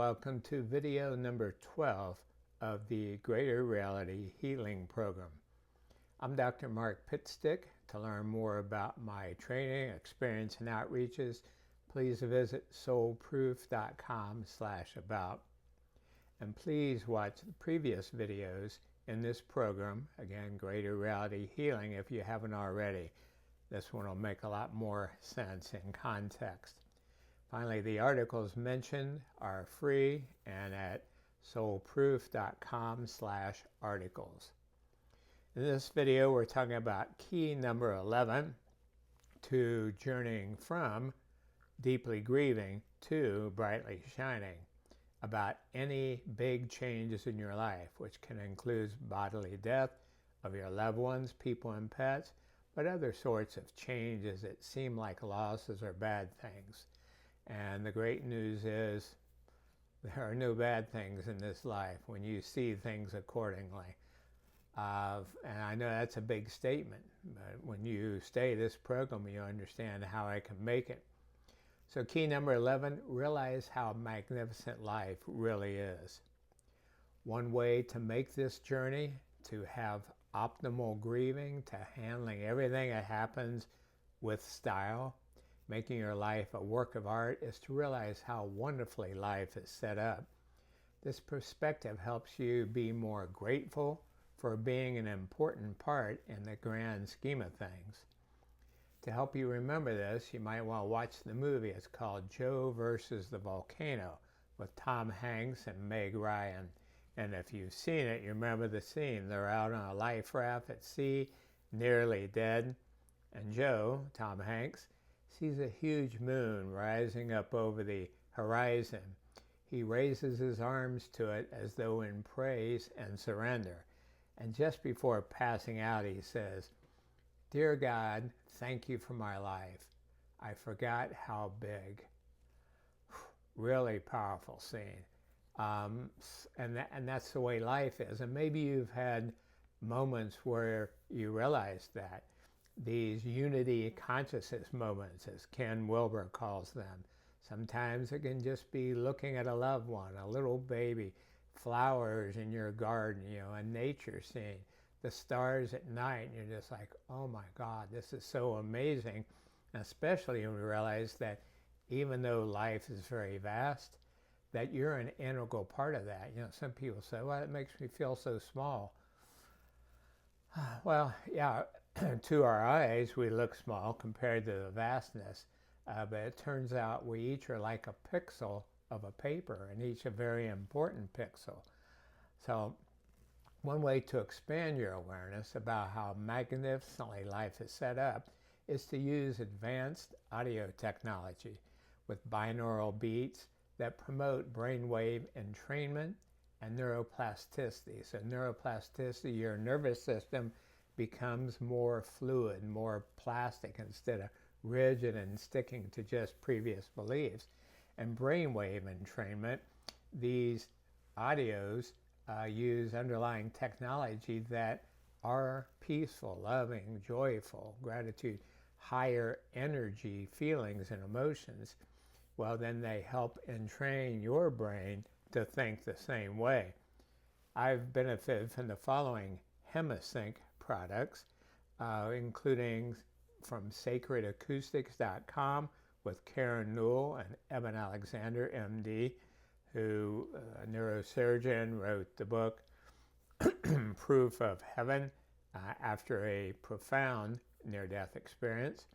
welcome to video number 12 of the Greater Reality Healing Program. I'm Dr. Mark Pitstick. To learn more about my training, experience, and outreaches, please visit soulproof.com/about. And please watch the previous videos in this program, again, Greater Reality Healing, if you haven't already. This one will make a lot more sense in context. Finally, the articles mentioned are free and at soulproof.com/articles. In this video, we're talking about key number 11 to journeying from deeply grieving to brightly shining, about any big changes in your life, which can include bodily death of your loved ones, people, and pets, but other sorts of changes that seem like losses or bad things. And the great news is there are no bad things in this life when you see things accordingly. And I know that's a big statement, but when you stay this program, you understand how I can make it. So key number 11, realize how magnificent life really is. One way to make this journey, to have optimal grieving, to handling everything that happens with style, making your life a work of art, is to realize how wonderfully life is set up. This perspective helps you be more grateful for being an important part in the grand scheme of things. To help you remember this, you might want to watch the movie. It's called Joe versus the Volcano with Tom Hanks and Meg Ryan. And if you've seen it, you remember the scene. They're out on a life raft at sea, nearly dead. And Joe, Tom Hanks, sees a huge moon rising up over the horizon. He raises his arms to it as though in praise and surrender. And just before passing out, he says, "Dear God, thank you for my life. I forgot how big." Really powerful scene. And that's the way life is. And maybe you've had moments where you realize that. These unity consciousness moments, as Ken Wilber calls them. Sometimes it can just be looking at a loved one, a little baby, flowers in your garden, a nature scene, the stars at night, and you're just like, oh my God, this is so amazing. And especially when we realize that even though life is very vast, that you're an integral part of that. Some people say, well, it makes me feel so small. Well, yeah, to our eyes, we look small compared to the vastness, but it turns out we each are like a pixel of a paper, and each a very important pixel. So one way to expand your awareness about how magnificently life is set up is to use advanced audio technology with binaural beats that promote brainwave entrainment and neuroplasticity. So neuroplasticity, your nervous system becomes more fluid, more plastic instead of rigid and sticking to just previous beliefs. And brainwave entrainment, these audios use underlying technology that are peaceful, loving, joyful, gratitude, higher energy feelings and emotions. Well, then they help entrain your brain to think the same way. I've benefited from the following Hemisync products, including from sacredacoustics.com with Karen Newell and Evan Alexander, MD, who, a neurosurgeon, wrote the book Proof of Heaven after a profound near-death experience.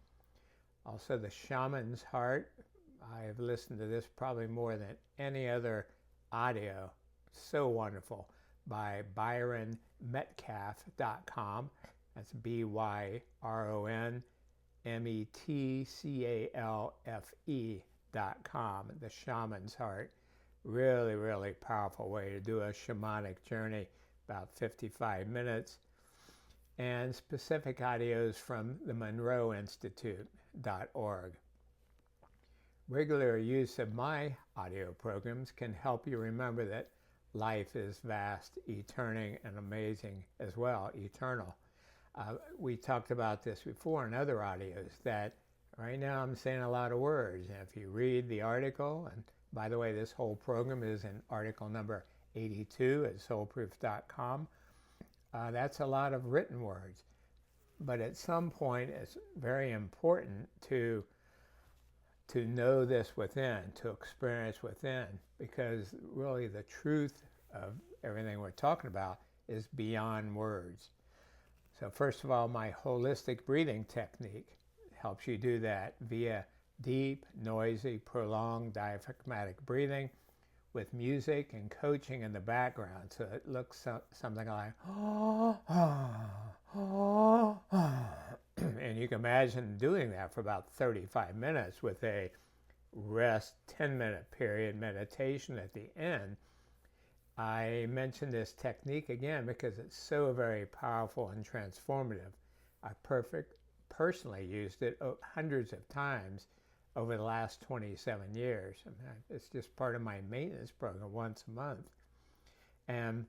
Also, The Shaman's Heart. I've listened to this probably more than any other audio. So wonderful. By ByronMetcalfe.com. That's ByronMetcalfe.com. The Shaman's Heart. Really, really powerful way to do a shamanic journey, about 55 minutes. And specific audios from the Monroe Institute.org. Regular use of my audio programs can help you remember that life is vast, eternal, and amazing as well, eternal. We talked about this before in other audios, that right now I'm saying a lot of words. And if you read the article and By the way, this whole program is in article number 82 at soulproof.com. That's a lot of written words. But at some point, it's very important to know this within, to experience within, because really the truth of everything we're talking about is beyond words. So first of all, my holistic breathing technique helps you do that via deep, noisy, prolonged diaphragmatic breathing with music and coaching in the background. So it looks something like, and you can imagine doing that for about 35 minutes with a rest 10-minute period meditation at the end. I mention this technique again because it's so very powerful and transformative. I personally used it hundreds of times over the last 27 years. I mean, it's just part of my maintenance program once a month. And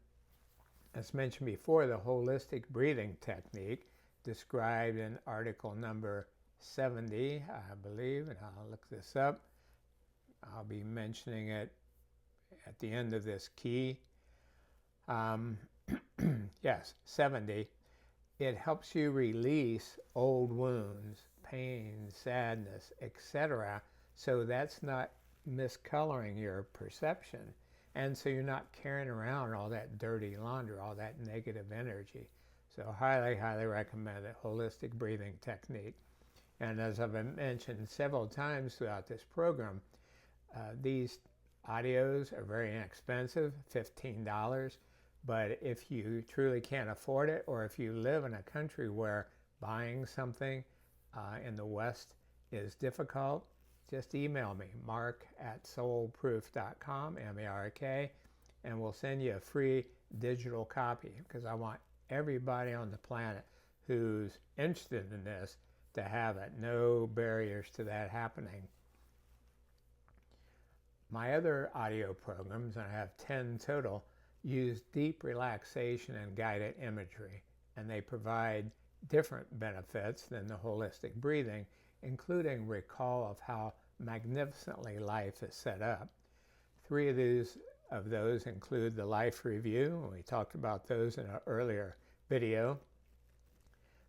as mentioned before, the holistic breathing technique described in article number 70, I believe, and I'll look this up. I'll be mentioning it at the end of this key. Yes, 70. It helps you release old wounds, pain, sadness, etc. So that's not miscoloring your perception. And so you're not carrying around all that dirty laundry, all that negative energy. So highly, highly recommend it, holistic breathing technique. And as I've mentioned several times throughout this program, these audios are very inexpensive, $15. But if you truly can't afford it, or if you live in a country where buying something in the West is difficult, just email me, mark@soulproof.com, M-A-R-K, and we'll send you a free digital copy, because I want everybody on the planet who's interested in this to have it. No barriers to that happening. My other audio programs, and I have 10 total, use deep relaxation and guided imagery, and they provide different benefits than the holistic breathing, including recall of how magnificently life is set up. 3 of those include the life review, and we talked about those in an earlier video.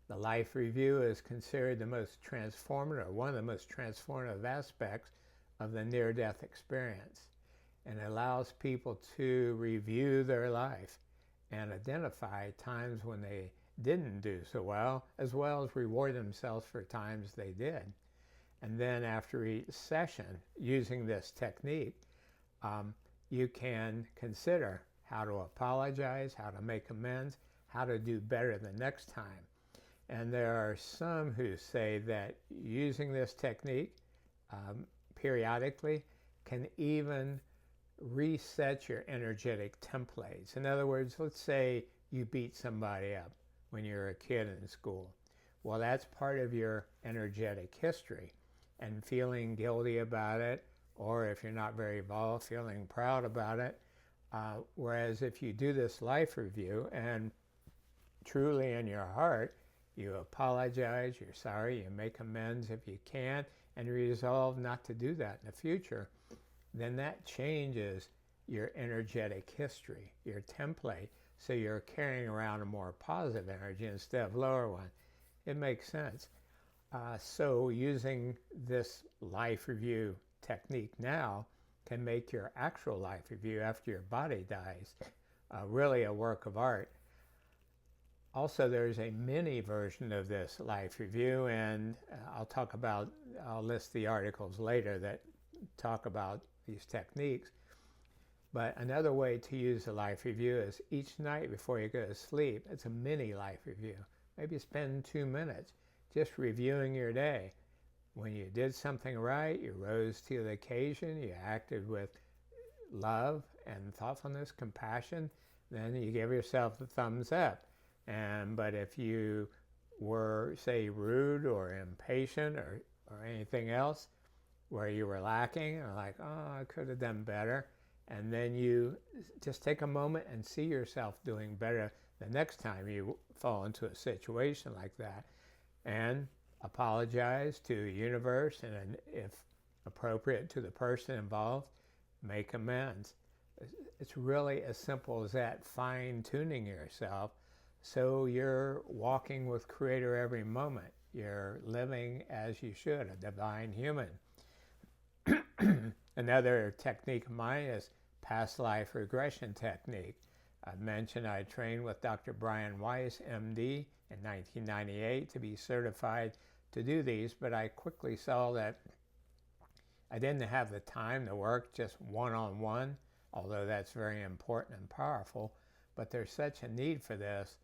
The life review is considered the most transformative, or one of the most transformative aspects of the near-death experience, and allows people to review their life and identify times when they didn't do so well as reward themselves for times they did. And then after each session, using this technique, you can consider how to apologize, how to make amends, how to do better the next time. And there are some who say that using this technique periodically can even reset your energetic templates. In other words, let's say you beat somebody up when you're a kid in school. Well, that's part of your energetic history, and feeling guilty about it, or if you're not very involved, feeling proud about it. Whereas if you do this life review and truly in your heart, you apologize, you're sorry, you make amends if you can, and resolve not to do that in the future, then that changes your energetic history, your template, so you're carrying around a more positive energy instead of lower one. It makes sense. So using this life review technique now can make your actual life review after your body dies really a work of art. Also, there's a mini version of this life review, and I'll list the articles later that talk about these techniques. But another way to use a life review is each night before you go to sleep, it's a mini life review. Maybe spend 2 minutes just reviewing your day. When you did something right, you rose to the occasion, you acted with love and thoughtfulness, compassion, then you give yourself the thumbs up. But if you were, say, rude or impatient or anything else where you were lacking, or like, oh, I could have done better, and then you just take a moment and see yourself doing better the next time you fall into a situation like that, and apologize to the universe, and if appropriate to the person involved, make amends. It's really as simple as that, fine-tuning yourself so you're walking with Creator every moment. You're living as you should, a divine human. Another technique of mine is past life regression technique. I mentioned I trained with Dr. Brian Weiss, MD, in 1998 to be certified to do these, but I quickly saw that I didn't have the time to work just one-on-one, although that's very important and powerful, but there's such a need for this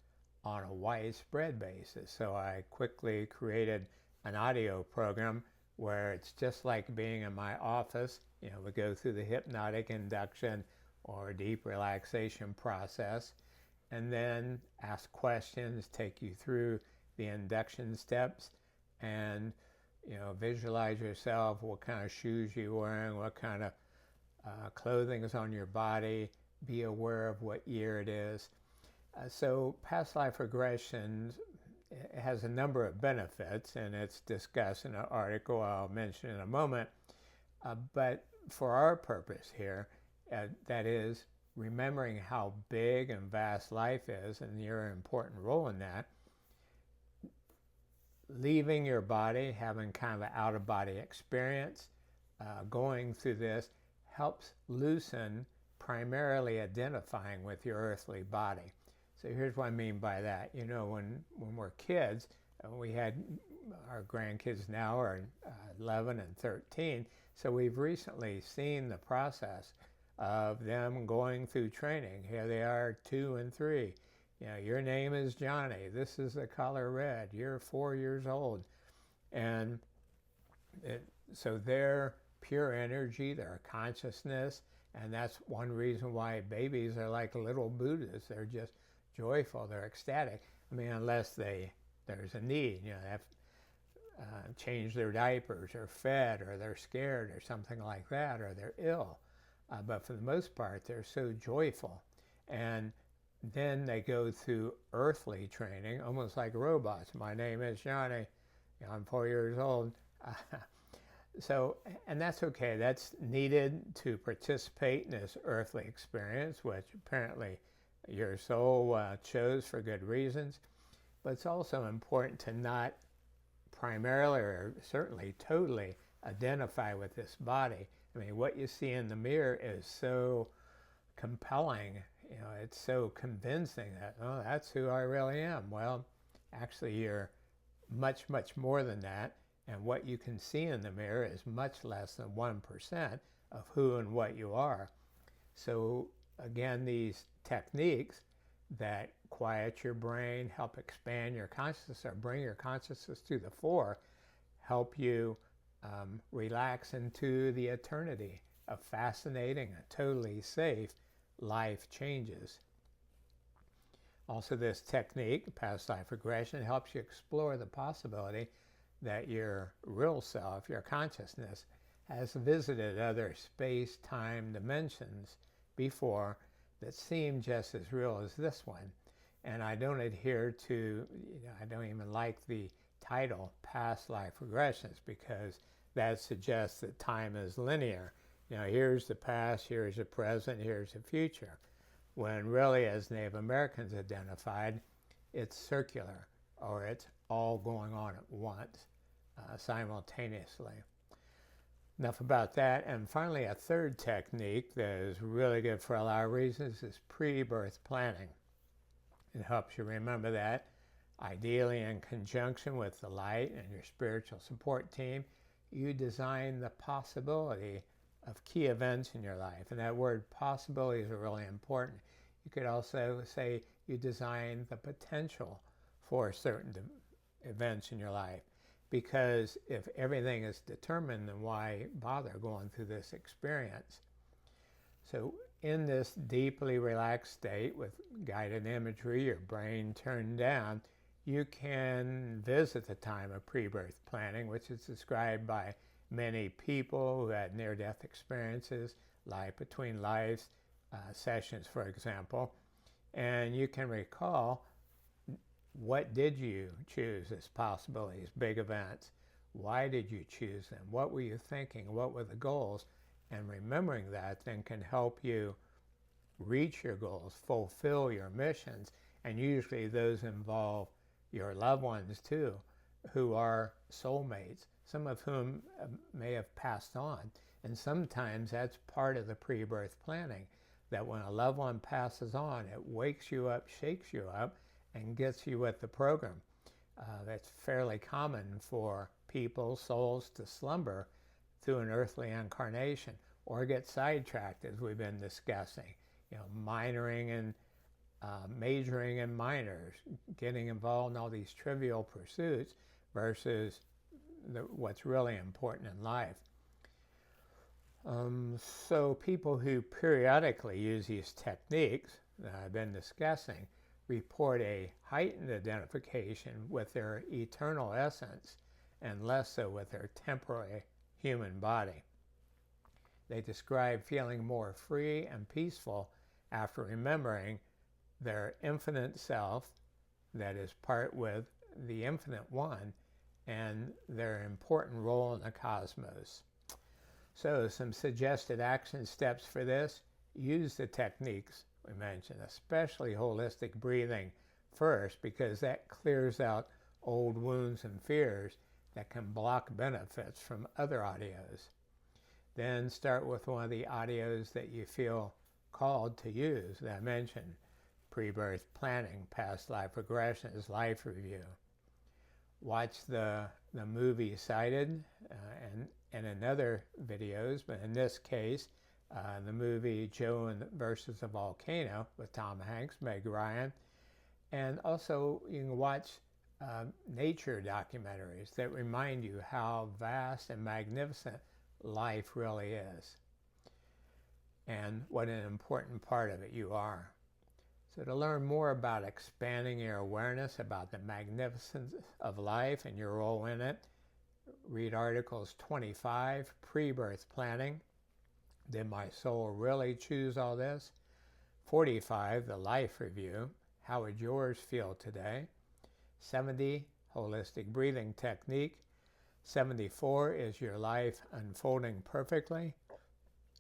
on a widespread basis. So I quickly created an audio program where it's just like being in my office. You know, we go through the hypnotic induction or deep relaxation process, and then ask questions, take you through the induction steps, and visualize yourself, what kind of shoes you're wearing, what kind of clothing is on your body, be aware of what year it is. So past life regression has a number of benefits, and it's discussed in an article I'll mention in a moment. But for our purpose here, that is, remembering how big and vast life is and your important role in that, leaving your body, having kind of an out-of-body experience, going through this helps loosen primarily identifying with your earthly body. So here's what I mean by that. You know, when we're kids, we had our grandkids now are 11 and 13, so we've recently seen the process of them going through training. Here they are, 2 and 3. You know, your name is Johnny. This is the color red. You're 4 years old. And so their pure energy, their consciousness, and that's one reason why babies are like little Buddhas. They're just joyful. They're ecstatic. I mean, unless there's a need, they have change their diapers or fed or they're scared or something like that, or they're ill. But for the most part, they're so joyful. And then they go through earthly training, almost like robots. My name is Johnny. I'm 4 years old. So, and that's okay. That's needed to participate in this earthly experience, which apparently your soul chose for good reasons. But it's also important to not primarily or certainly totally identify with this body. I mean, what you see in the mirror is so compelling. It's so convincing that, oh, that's who I really am. Well, actually, you're much, much more than that. And what you can see in the mirror is much less than 1% of who and what you are. So again, these techniques that quiet your brain, help expand your consciousness, or bring your consciousness to the fore, help you relax into the eternity of fascinating and totally safe life changes. Also, this technique, past life regression, helps you explore the possibility that your real self, your consciousness, has visited other space-time dimensions before that seem just as real as this one. And I don't adhere to, I don't even like the title, past life regressions, because that suggests that time is linear. Here's the past, here's the present, here's the future. When really, as Native Americans identified, it's circular, or it's all going on at once, simultaneously. Enough about that. And finally, a third technique that is really good for a lot of reasons is pre-birth planning. It helps you remember that, ideally in conjunction with the light and your spiritual support team, you design the possibility of key events in your life. And that word possibilities are really important. You could also say you design the potential for certain events in your life. Because if everything is determined, then why bother going through this experience? So in this deeply relaxed state with guided imagery, your brain turned down, you can visit the time of pre-birth planning, which is described by many people who had near-death experiences, life between lives, sessions, for example. And you can recall, what did you choose as possibilities, big events? Why did you choose them? What were you thinking? What were the goals? And remembering that then can help you reach your goals, fulfill your missions, and usually those involve your loved ones too, who are soulmates, some of whom may have passed on. And sometimes that's part of the pre-birth planning, that when a loved one passes on, it wakes you up, shakes you up, and gets you with the program. That's fairly common for people, souls, to slumber through an earthly incarnation or get sidetracked, as we've been discussing. Minoring and majoring in minors, getting involved in all these trivial pursuits versus what's really important in life. So people who periodically use these techniques that I've been discussing report a heightened identification with their eternal essence and less so with their temporary human body. They describe feeling more free and peaceful after remembering their infinite self that is part with the infinite one and their important role in the cosmos. So some suggested action steps for this: use the techniques we mentioned, especially holistic breathing first, because that clears out old wounds and fears that can block benefits from other audios. Then start with one of the audios that you feel called to use that I mentioned: pre-birth planning, past life regressions, life review. Watch the movie cited and in other videos, but in this case, the movie Joe versus the Volcano with Tom Hanks, Meg Ryan, and also you can watch nature documentaries that remind you how vast and magnificent life really is and what an important part of it you are. So to learn more about expanding your awareness about the magnificence of life and your role in it, read articles 25, Pre-Birth Planning, Did My Soul Really Choose All This? 45, The Life Review, How Would Yours Feel Today? 70, Holistic Breathing Technique. 74, Is Your Life Unfolding Perfectly?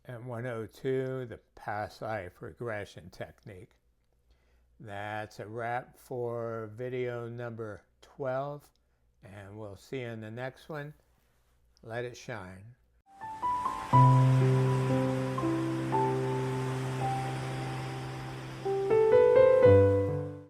And 102, The Past Life Regression Technique. That's a wrap for video number 12, and we'll see you in the next one. Let it shine.